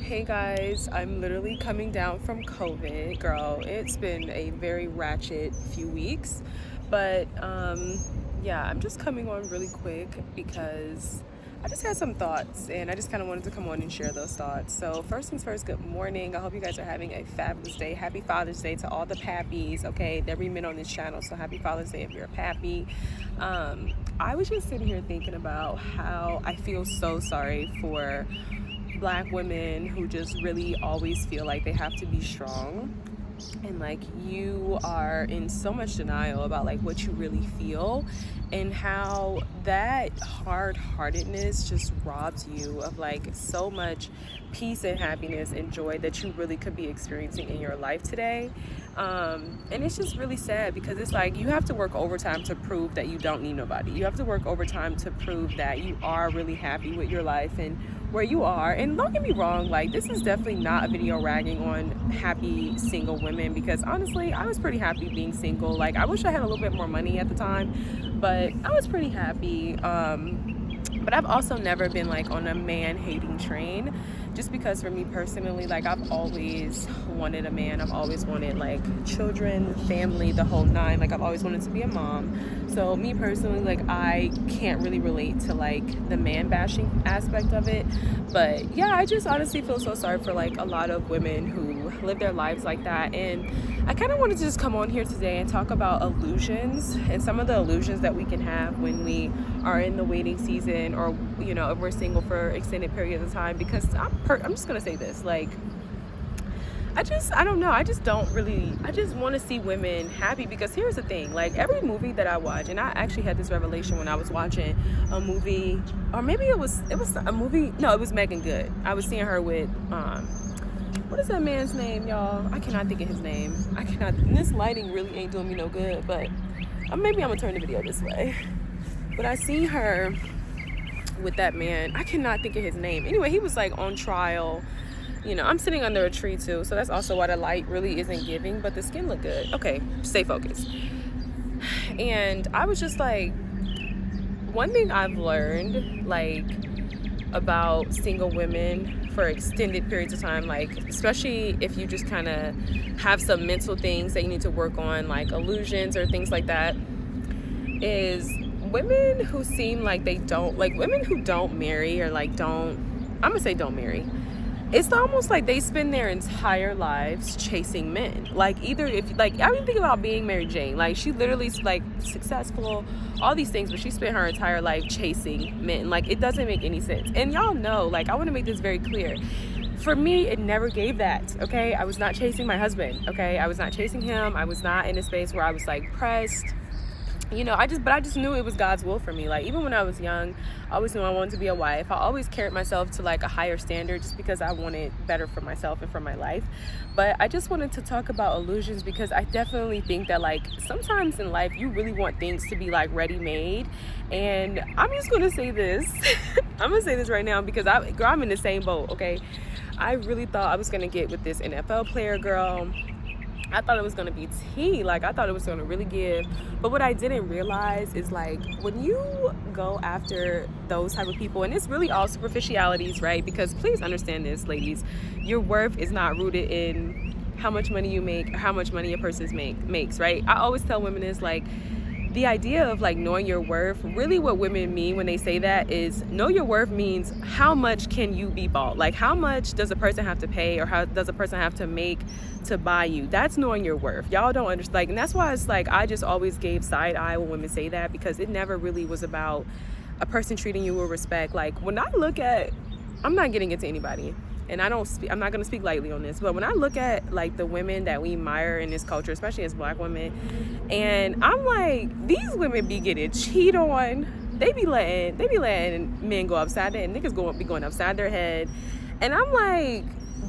Hey guys, I'm literally coming down from COVID, girl. It's been a very ratchet few weeks, but yeah, I'm just coming on really quick because I just had some thoughts and I just kind of wanted to come on and share those thoughts. So, first things first, good morning. I hope you guys are having a fabulous day. Happy Father's Day to all the pappies, okay? There be men on this channel, so happy Father's Day if you're a pappy. I was just sitting here thinking about how I feel so sorry for Black women who just really always feel like they have to be strong, and like you are in so much denial about like what you really feel, and how that hard-heartedness just robs you of like so much peace and happiness and joy that you really could be experiencing in your life today. And it's just really sad because it's like you have to work overtime to prove that you don't need nobody. You have to work overtime to prove that you are really happy with your life and where you are. And don't get me wrong, like, this is definitely not a video ragging on happy single women, because honestly I was pretty happy being single. Like, I wish I had a little bit more money at the time, but I was pretty happy. But I've also never been like on a man hating train, just because for me personally, like, I've always wanted a man. I've always wanted like children, family, the whole nine. Like, I've always wanted to be a mom. So me personally, like, I can't really relate to like the man bashing aspect of it. But yeah, I just honestly feel so sorry for like a lot of women who live their lives like that. And I kind of wanted to just come on here today and talk about illusions and some of the illusions that we can have when we are in the waiting season, or you know, if we're single for extended periods of time. Because I'm just gonna say this, like, I don't know, I just want to see women happy. Because here's the thing, like, every movie that I watch, and I actually had this revelation when I was watching a movie, or maybe it was a movie, no, it was Megan Good. I was seeing her with what is that man's name, y'all? I cannot think of his name. This lighting really ain't doing me no good, but maybe I'm gonna turn the video this way. But I seen her with that man. I cannot think of his name. Anyway, he was like on trial. You know, I'm sitting under a tree too, so that's also why the light really isn't giving, but the skin looked good. Okay, stay focused. And I was just like, one thing I've learned, like, about single women for extended periods of time, like, especially if you just kind of have some mental things that you need to work on, like illusions or things like that, is women who seem like they don't, like, women who don't marry, or like don't marry, it's almost like they spend their entire lives chasing men. Like, either if, like, I mean, think about being Mary Jane. Like, she literally, like, successful, all these things, but she spent her entire life chasing men. Like, it doesn't make any sense. And y'all know, like, I want to make this very clear. For me, it never gave that, okay? I was not chasing my husband, okay? I was not chasing him. I was not in a space where I was, like, pressed. You know, I just knew it was God's will for me. Like, even when I was young, I always knew I wanted to be a wife. I always carried myself to like a higher standard, just because I wanted better for myself and for my life. But I just wanted to talk about illusions, because I definitely think that, like, sometimes in life you really want things to be like ready-made. And I'm just gonna say this. I'm gonna say this right now, because I'm in the same boat, okay? I really thought I was gonna get with this NFL player girl. I thought it was gonna be tea. Like, I thought it was gonna really give. But what I didn't realize is, like, when you go after those type of people, and it's really all superficialities, right? Because please understand this, ladies, your worth is not rooted in how much money you make or how much money a person makes, right? I always tell women this, like, the idea of like knowing your worth, really what women mean when they say that is, know your worth means how much can you be bought? Like, how much does a person have to pay, or how does a person have to make to buy you? That's knowing your worth. Y'all don't understand. Like, and that's why it's like, I just always gave side eye when women say that, because it never really was about a person treating you with respect. Like, when I look at, I'm not getting into anybody, and I'm not going to speak lightly on this, but when I look at like the women that we admire in this culture, especially as Black women, and I'm like, these women be getting cheated on. They be letting men go upside their, and niggas be going upside their head. And I'm like,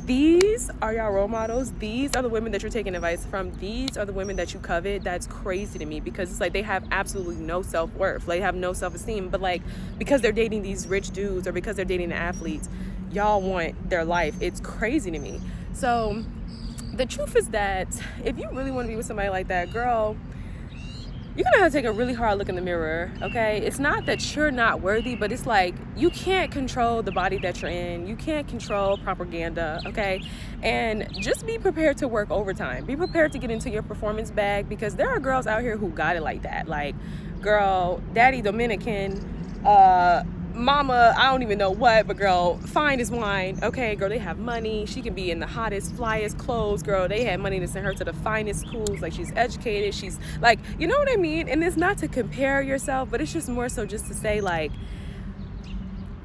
these are y'all role models? These are the women that you're taking advice from? These are the women that you covet? That's crazy to me, because it's like they have absolutely no self-worth. Like, they have no self-esteem, but like, because they're dating these rich dudes, or because they're dating the athletes, y'all want their life. It's crazy to me. So the truth is that if you really want to be with somebody like that, girl, you're gonna have to take a really hard look in the mirror, okay? It's not that you're not worthy, but it's like you can't control the body that you're in. You can't control propaganda, okay? And just be prepared to work overtime. Be prepared to get into your performance bag, because there are girls out here who got it like that. Like, girl, daddy Dominican, mama, I don't even know what, but girl, fine as wine. Okay, girl, they have money. She can be in the hottest, flyest clothes. Girl, they had money to send her to the finest schools. Like, she's educated. She's like, you know what I mean? And it's not to compare yourself, but it's just more so just to say, like,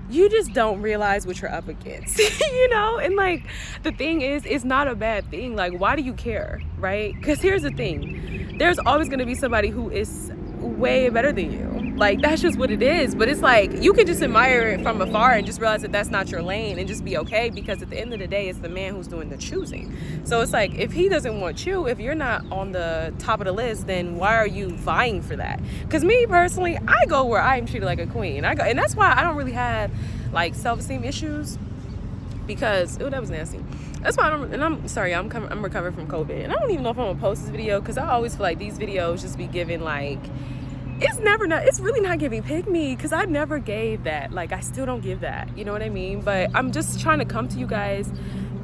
you just don't realize what you're up against, you know? And like, the thing is, it's not a bad thing. Like, why do you care, right? Because here's the thing. There's always going to be somebody who is way better than you. Like, that's just what it is. But it's like, you can just admire it from afar and just realize that that's not your lane and just be okay, because at the end of the day, it's the man who's doing the choosing. So it's like, if he doesn't want you, if you're not on the top of the list, then why are you vying for that? Because me personally, I go where I am treated like a queen. I go, and that's why I don't really have like self-esteem issues, because that was nasty. That's why I'm sorry, I'm recovering from COVID, and I don't even know if I'm gonna post this video, because I always feel like these videos just be giving like, it's really not giving pick me, because I never gave that. Like, I still don't give that, you know what I mean? But I'm just trying to come to you guys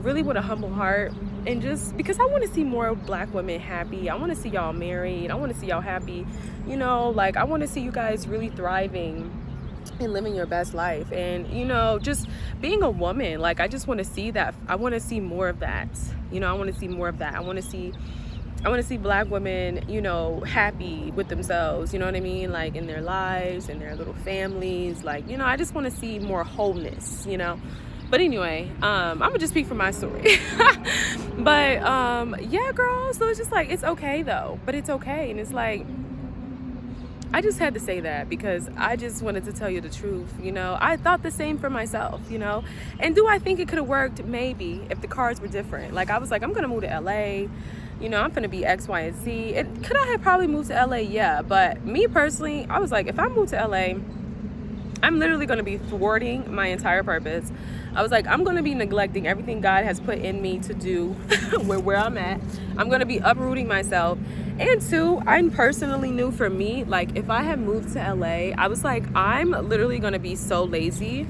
really with a humble heart, and just because I want to see more Black women happy. I want to see y'all married. I want to see y'all happy, you know, like, I want to see you guys really thriving and living your best life, and, you know, just being a woman. Like, I just want to see that. I want to see more of that, you know. I want to see more of that. I want to see Black women, you know, happy with themselves, you know what I mean? Like, in their lives, in their little families. Like, you know, I just want to see more wholeness, you know? But anyway, I'm gonna just speak from my story. But, yeah, girl, so it's just like, it's okay though, but it's okay. And it's like, I just had to say that because I just wanted to tell you the truth, you know? I thought the same for myself, you know? And do I think it could have worked? Maybe, if the cards were different. Like, I was like, I'm gonna move to LA. You know, I'm gonna be X, Y, and Z. And could I have probably moved to LA? Yeah. But me personally, I was like, if I move to LA, I'm literally gonna be thwarting my entire purpose. I was like, I'm gonna be neglecting everything God has put in me to do where I'm at. I'm gonna be uprooting myself. And two, I personally knew for me, like, if I had moved to LA, I was like, I'm literally gonna be so lazy,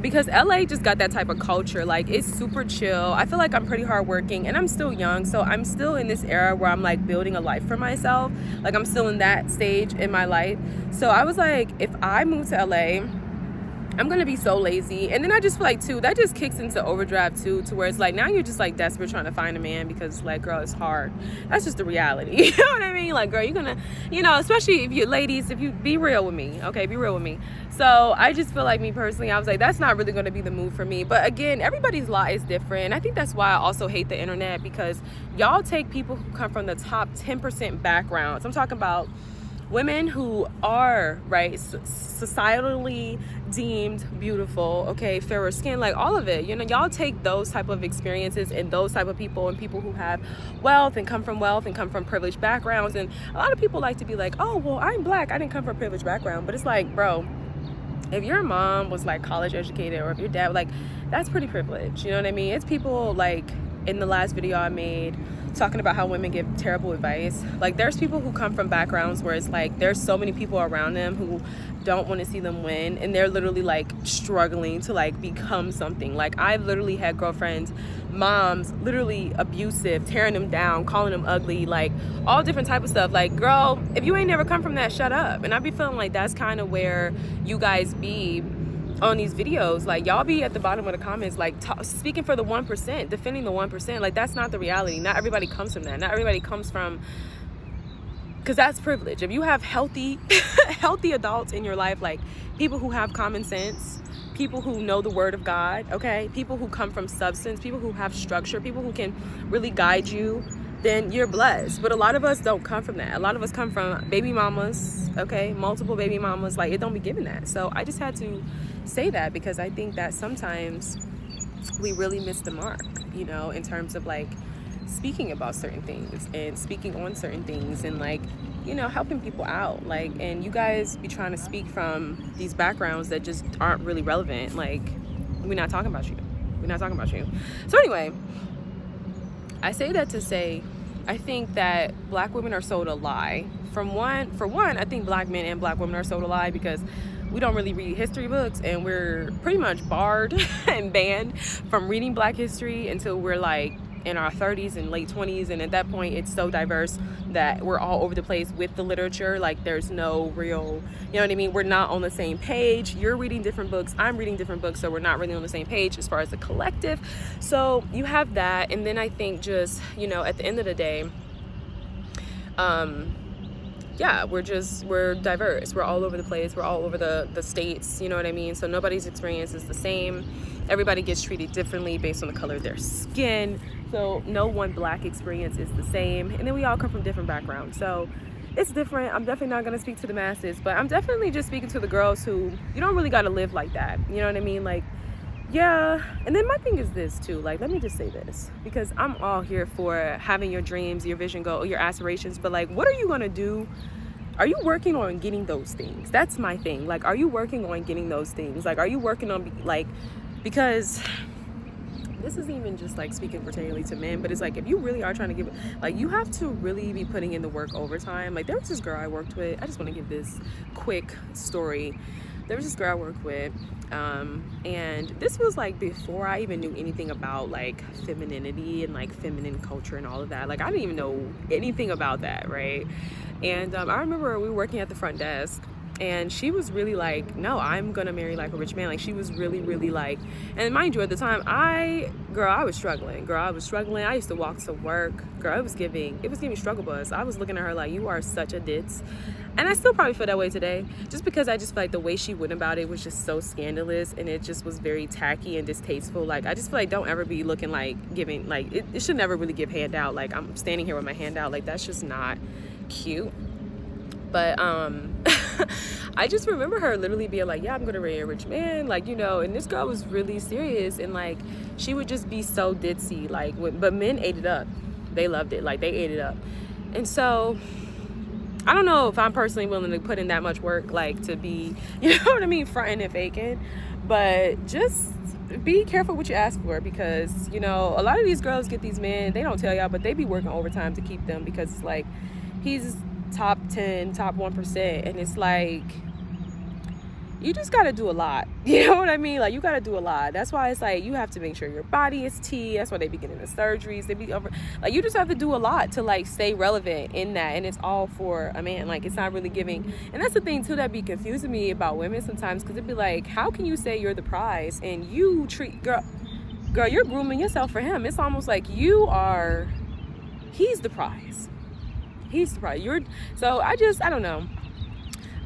because LA just got that type of culture. Like, it's super chill. I feel like I'm pretty hardworking, and I'm still young, so I'm still in this era where I'm like building a life for myself. Like, I'm still in that stage in my life. So I was like, if I move to LA, I'm gonna be so lazy. And then I just feel like, too, that just kicks into overdrive too, to where it's like, now you're just like desperate trying to find a man, because, like, girl, it's hard. That's just the reality. You know what I mean? Like, girl, you're gonna, you know, especially if you ladies, if you be real with me, okay, be real with me. So I just feel like, me personally, I was like, that's not really gonna be the move for me. But again, everybody's lot is different. And I think that's why I also hate the internet, because y'all take people who come from the top 10% backgrounds. I'm talking about women who are, right, societally deemed beautiful, okay, fairer skin, like, all of it, you know. Y'all take those type of experiences and those type of people, and people who have wealth and come from privileged backgrounds. And a lot of people like to be like, oh, well, I'm Black, I didn't come from a privileged background. But it's like, bro, if your mom was like college educated, or if your dad, like, that's pretty privileged, you know what I mean? It's people, like, in the last video I made talking about how women give terrible advice. Like, there's people who come from backgrounds where it's like, there's so many people around them who don't want to see them win, and they're literally like struggling to like become something. Like, I've literally had girlfriends, moms, literally abusive, tearing them down, calling them ugly, like all different type of stuff. Like, girl, if you ain't never come from that, shut up. And I be feeling like that's kind of where you guys be on these videos. Like, y'all be at the bottom of the comments, like, speaking for the 1%, defending the 1%. Like, that's not the reality. Not everybody comes from that. Not everybody comes from, because that's privilege. If you have healthy healthy adults in your life, like people who have common sense, people who know the word of God, okay, people who come from substance, people who have structure, people who can really guide you, then you're blessed. But a lot of us don't come from that. A lot of us come from baby mamas, okay, multiple baby mamas. Like, it don't be given that. So I just had to say that, because I think that sometimes we really miss the mark, you know, in terms of like speaking about certain things and speaking on certain things, and like, you know, helping people out. Like, and you guys be trying to speak from these backgrounds that just aren't really relevant. Like, we're not talking about you. We're not talking about you. So anyway, I say that to say, I think that black women are sold a lie. For one, I think black men and black women are sold a lie because we don't really read history books, and we're pretty much barred and banned from reading black history until we're like in our 30s and late 20s. And at that point, it's so diverse that we're all over the place with the literature. Like, there's no real, you know what I mean? We're not on the same page. You're reading different books, I'm reading different books, so we're not really on the same page as far as the collective. So you have that. And then I think just, you know, at the end of the day, yeah, we're diverse. We're all over the place. We're all over the states, you know what I mean? So nobody's experience is the same. Everybody gets treated differently based on the color of their skin. So no one black experience is the same. And then we all come from different backgrounds. So it's different. I'm definitely not going to speak to the masses, but I'm definitely just speaking to the girls who, you don't really got to live like that. You know what I mean? Like, yeah. And then my thing is this too, like, let me just say this, because I'm all here for having your dreams, your vision goal, your aspirations, but like, what are you going to do? Are you working on getting those things? That's my thing. Like, are you working on getting those things? Like, are you working on, like, because this isn't even just like speaking particularly to men, but it's like, if you really are trying to give, like, you have to really be putting in the work overtime. Like, there was this girl I worked with. I just want to give this quick story. There was this girl I worked with, and this was like before I even knew anything about like femininity and like feminine culture and all of that. Like, I didn't even know anything about that, right? And I remember we were working at the front desk, and she was really like, no, I'm gonna marry like a rich man. Like, she was really, really like, and mind you, at the time, I was struggling. I used to walk to work. Girl, it was giving struggle bus. I was looking at her like, you are such a ditz. And I still probably feel that way today, just because I just feel like the way she went about it was just so scandalous, and it just was very tacky and distasteful. Like, I just feel like, don't ever be looking like giving, like, it should never really give handout. Like, I'm standing here with my hand out. Like, that's just not cute. But I just remember her literally being like, yeah, I'm gonna marry a rich man, like, you know. And this girl was really serious, and like, she would just be so ditzy, like, but men ate it up. They loved it. Like, they ate it up. And so I don't know if I'm personally willing to put in that much work, like, to be, you know what I mean, fronting and faking. But just be careful what you ask for, because, you know, a lot of these girls get these men, they don't tell y'all, but they be working overtime to keep them, because it's like, he's top 10, top 1%, and it's like, you just got to do a lot. You know what I mean? Like, you got to do a lot. That's why it's like, you have to make sure your body is T. That's why they be getting the surgeries. They be over, like, you just have to do a lot to like stay relevant in that. And it's all for a man. Like, it's not really giving. And that's the thing too that be confusing me about women sometimes, because it'd be like, how can you say you're the prize and you treat, girl, you're grooming yourself for him. It's almost like he's the prize. He's the prize. I don't know.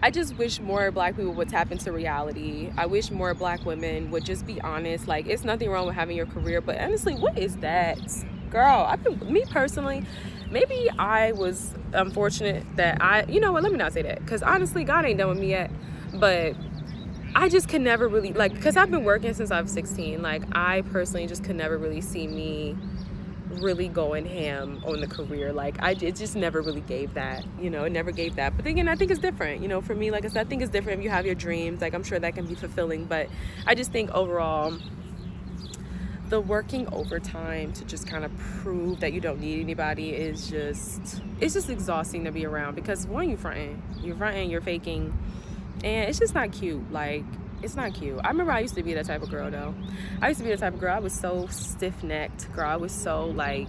I just wish more black people would tap into reality. I wish more black women would just be honest. Like, it's nothing wrong with having your career, but honestly, what is that? Girl, me personally, maybe I was unfortunate that you know what, let me not say that, because honestly, God ain't done with me yet. But I just can never really, like, because I've been working since I was 16. Like, I personally just could never really see me really going ham on the career. Like, it just never really gave that, you know. It never gave that. But then again, I think it's different, you know. For me, like I said, I think it's different if you have your dreams. Like, I'm sure that can be fulfilling, but I just think overall, the working overtime to just kind of prove that you don't need anybody is just, it's just exhausting to be around, because one, you're fronting, you're faking, and it's just not cute. Like, it's not cute. I remember I used to be that type of girl, though. I was so stiff-necked, girl. I was so, like,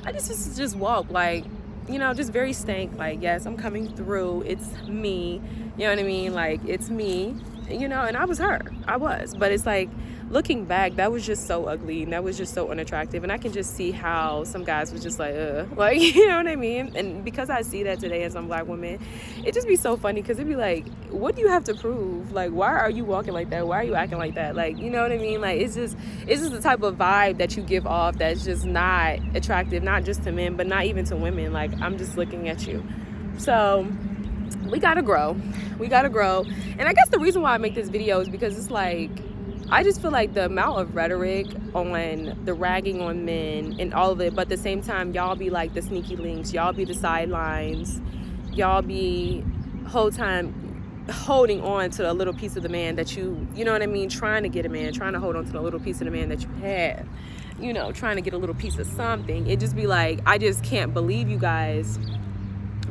I just walk, like, you know, just very stank. Like, yes, I'm coming through. It's me. You know what I mean? Like, it's me, you know, and I was her. I was. But it's like, looking back, that was just so ugly, and that was just so unattractive. And I can just see how some guys was just like, you know what I mean? And because I see that today as some black women, it just be so funny, because it'd be like, what do you have to prove? Like, why are you walking like that? Why are you acting like that? Like, you know what I mean? Like, it's just the type of vibe that you give off that's just not attractive, not just to men, but not even to women. Like, I'm just looking at you. So we gotta grow. And I guess the reason why I make this video is because it's like, I just feel like the amount of rhetoric on the ragging on men and all of it, but at the same time, y'all be like the sneaky links, y'all be the sidelines, y'all be whole time holding on to a little piece of the man that you know what I mean, trying to get a man, trying to hold on to the little piece of the man that you have. you know, trying to get a little piece of something. It just be like, I just can't believe you guys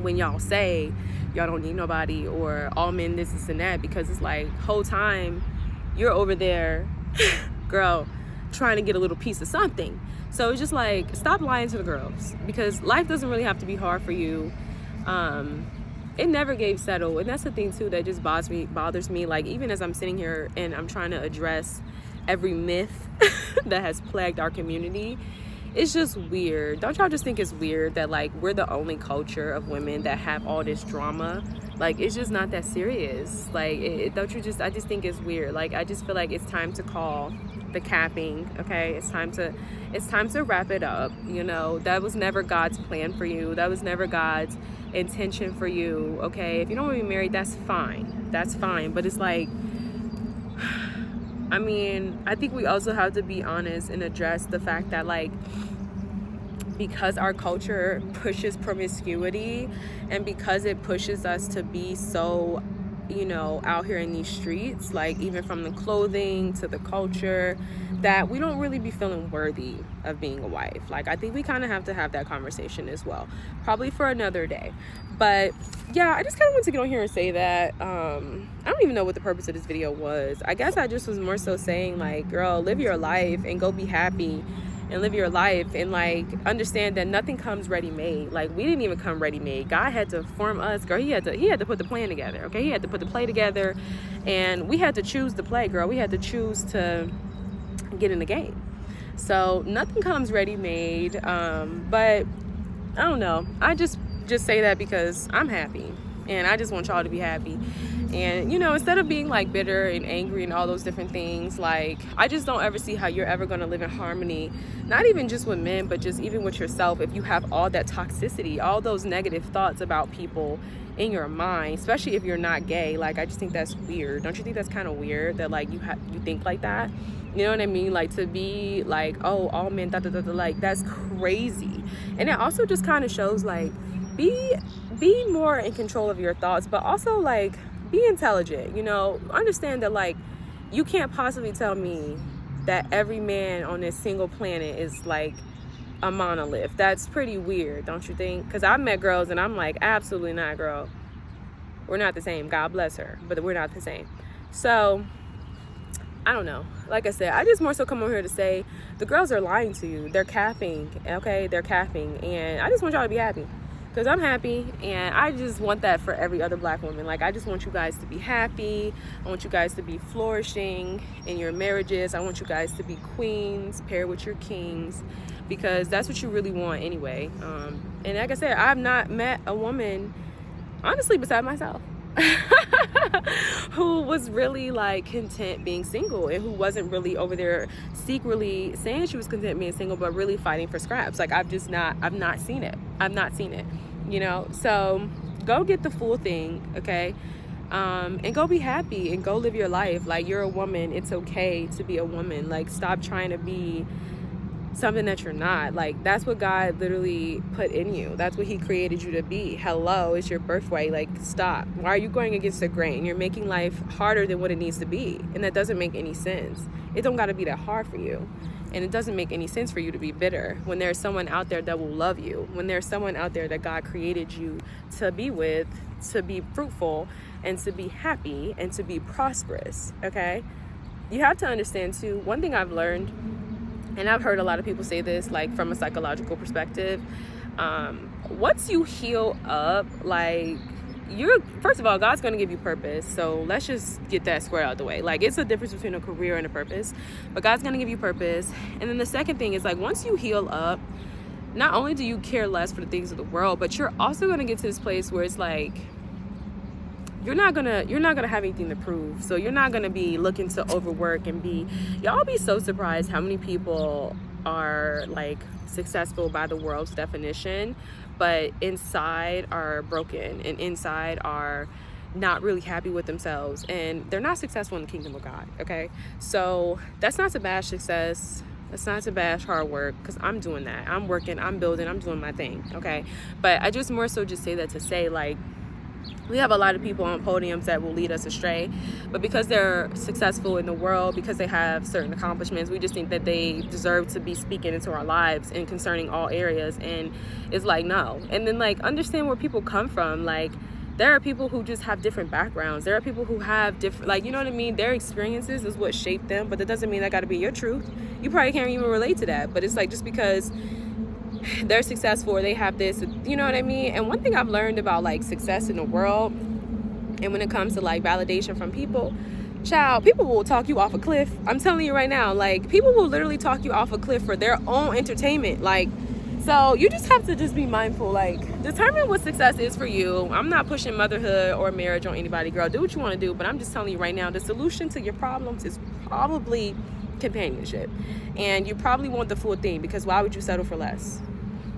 when y'all say y'all don't need nobody, or all men this and that, because it's like whole time you're over there girl, trying to get a little piece of something. So it's just like, stop lying to the girls, because life doesn't really have to be hard for you. It never gave settle. And that's the thing too that just bothers me. Like, even as I'm sitting here and I'm trying to address every myth that has plagued our community, it's just weird. Don't y'all just think it's weird that like we're the only culture of women that have all this drama? Like, it's just not that serious. Like, don't you just, I just think it's weird. Like, I just feel like it's time to call the capping, okay? It's time to wrap it up. You know, that was never God's plan for you. That was never God's intention for you, okay? If you don't want to be married, that's fine. That's fine. But it's like, I mean, I think we also have to be honest and address the fact that, like, because our culture pushes promiscuity, and because it pushes us to be so, you know, out here in these streets, like even from the clothing to the culture, that we don't really be feeling worthy of being a wife. Like, I think we kind of have to have that conversation as well, probably for another day. But yeah, I just kind of want to get on here and say that I don't even know what the purpose of this video was. I guess I just was more so saying, like, girl, live your life and go be happy and live your life, and like understand that nothing comes ready-made. Like, we didn't even come ready-made. God had to form us, girl. He had to put the plan together, okay? He had to put the play together, and we had to choose to play, girl. We had to choose to get in the game. So nothing comes ready-made. But I don't know, I just say that because I'm happy, and I just want y'all to be happy. And, you know, instead of being like bitter and angry and all those different things, like, I just don't ever see how you're ever going to live in harmony, not even just with men, but just even with yourself, if you have all that toxicity, all those negative thoughts about people in your mind, especially if you're not gay. Like, I just think that's weird. Don't you think that's kind of weird that like you think like that? You know what I mean? Like, to be like, oh, all men, like, that's crazy. And it also just kind of shows, like, be more in control of your thoughts, but also like be intelligent. You know, understand that like you can't possibly tell me that every man on this single planet is like a monolith. That's pretty weird, don't you think? Because I've met girls and I'm like, absolutely not, girl. We're not the same. God bless her, but we're not the same. So I don't know. Like I said, I just more so come over here to say the girls are lying to you. They're capping, okay? They're capping, and I just want y'all to be happy. Because I'm happy, and I just want that for every other black woman. Like, I just want you guys to be happy. I want you guys to be flourishing in your marriages. I want you guys to be queens paired with your kings, because that's what you really want anyway. And like I said, I've not met a woman, honestly, beside myself, who was really like content being single, and who wasn't really over there secretly saying she was content being single, but really fighting for scraps. Like, I've not seen it. You know, so go get the full thing, okay? And go be happy and go live your life. Like, you're a woman. It's okay to be a woman. Like, stop trying to be something that you're not. Like, that's what God literally put in you. That's what he created you to be. Hello, it's your birthright. Like, stop. Why are you going against the grain? You're making life harder than what it needs to be, and that doesn't make any sense. It don't got to be that hard for you. And it doesn't make any sense for you to be bitter when there's someone out there that will love you, when there's someone out there that God created you to be with, to be fruitful and to be happy and to be prosperous, okay? You have to understand too, one thing I've learned, and I've heard a lot of people say this, like from a psychological perspective, once you heal up, like, first of all, God's going to give you purpose. So let's just get that square out the way. Like, it's a difference between a career and a purpose, but God's going to give you purpose. And then the second thing is, like, once you heal up, not only do you care less for the things of the world, but you're also going to get to this place where it's like, you're not gonna have anything to prove. So you're not gonna be looking to overwork and y'all be so surprised how many people are like successful by the world's definition, but inside are broken and inside are not really happy with themselves, and they're not successful in the kingdom of God, okay? So that's not to bash success. That's not to bash hard work, because I'm doing that. I'm working, I'm building, I'm doing my thing, okay? But I just more so just say that to say, like, We have a lot of people on podiums that will lead us astray, but because they're successful in the world, because they have certain accomplishments, we just think that they deserve to be speaking into our lives and concerning all areas. And it's like, no. And then, like, understand where people come from. Like, there are people who just have different backgrounds. There are people who have different, like, you know what I mean? Their experiences is what shaped them, but that doesn't mean that got to be your truth. You probably can't even relate to that, but it's like, just because they're successful or they have this, you know what I mean? And one thing I've learned about, like, success in the world, and when it comes to, like, validation from people, child, people will talk you off a cliff. I'm telling you right now, like, people will literally talk you off a cliff for their own entertainment. Like, so you just have to just be mindful, like, determine what success is for you. I'm not pushing motherhood or marriage on anybody, girl. Do what you want to do, but I'm just telling you right now, the solution to your problems is probably companionship. And you probably want the full thing, because why would you settle for less?